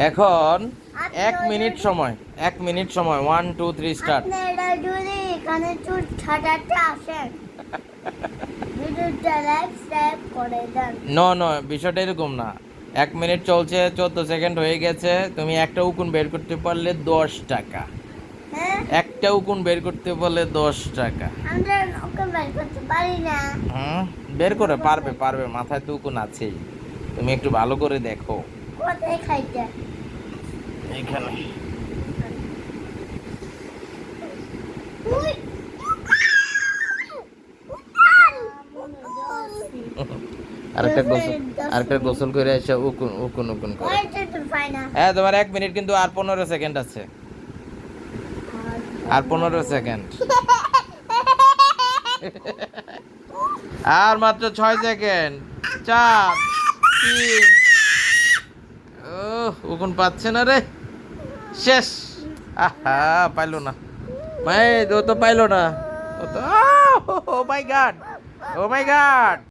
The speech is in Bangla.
এখন 1 মিনিট সময়, 1 মিনিট সময়, 1 2 3 স্টার্ট। আপনারা যদি এখানে চুল ছাটাতে আসেন, ভিডিওটা লাইক সাবস্ক্রাইব করে দেন। নো নো, বিষয়টা এরকম না। 1 মিনিট চলছে, 14 সেকেন্ড হয়ে গেছে। তুমি একটা উকুন বের করতে পারলে 10 টাকা। হ্যাঁ, একটা উকুন বের করতে পারলে 10 টাকা। আমরা ওকে বের করতে পারি না। হুম, বের করে পারবে, পারবে, মাথায় তো উকুন আছেই। তুমি একটু ভালো করে দেখো কোথায় খাইতে? এখানে। উই, উঠান, আরেকটা গোসল করে এসে উকুন উকুন উকুন করে। ওইটা তো পাই না। হ্যাঁ, তোমার 1 মিনিট কিন্তু আর 15 সেকেন্ড আছে। আর 15 সেকেন্ড। আর মাত্র 6 সেকেন্ড। 4 3। উকুন পাচ্ছে না রে। শেষ। আহা, পাইলো না। ও তো পাইলো না। ও তো, ও মাই গড, ও মাই গড।